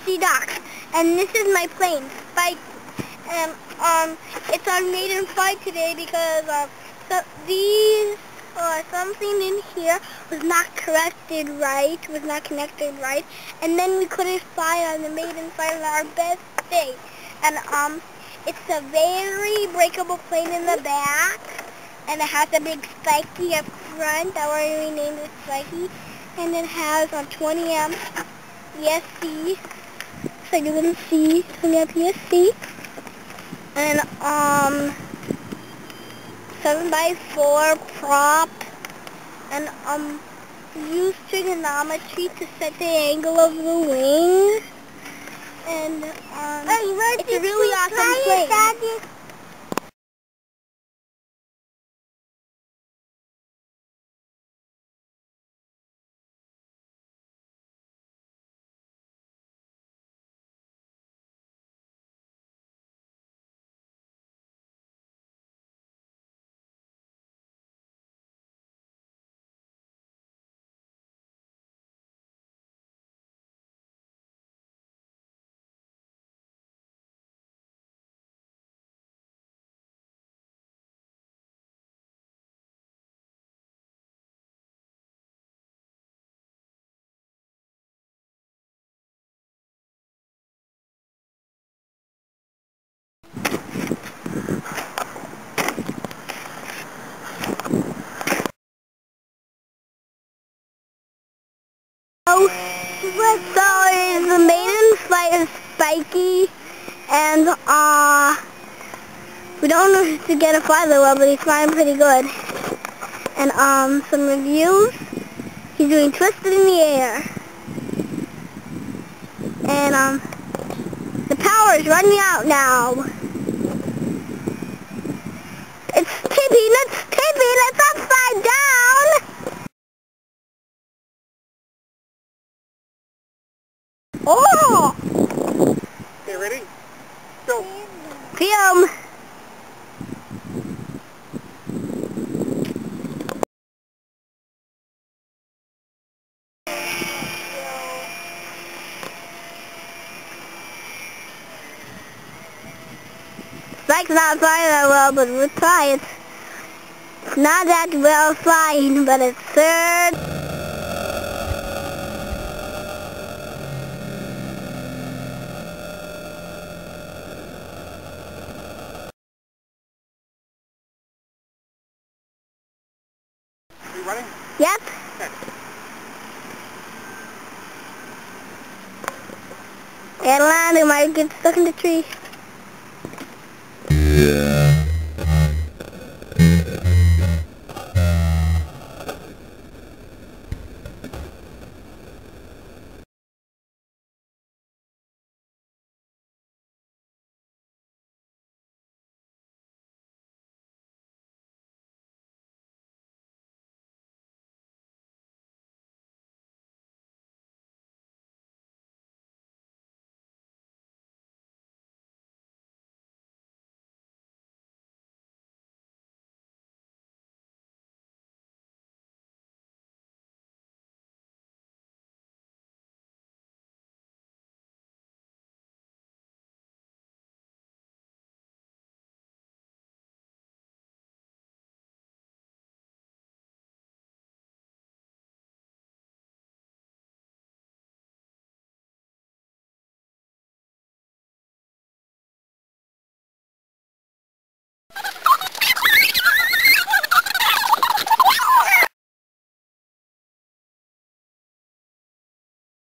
RCDOX, and this is my plane, Spiky. And it's on maiden flight today because something in here was not connected right, and then we couldn't fly on the maiden flight on our best day. And it's a very breakable plane in the back, and it has a big Spiky up front. I already renamed it Spiky, and it has a 20 amp ESC, so you can see 20 amp ESC, and 7x4 prop, and use trigonometry to set the angle of the wing, and it's a really awesome plane. Daddy? So the maiden flight is Spiky, and we don't know if to get a fly that well, but he's flying pretty good. And some reviews: he's doing twisted in the air, and the power is running out now. It's tipping, it's upside down. Oh! Okay, ready? Go. Film. Spike's not flying that well, but we'll try it. It's not that well flying, but it's third. Are you running? Yep. Okay. And land, it might get stuck in the tree.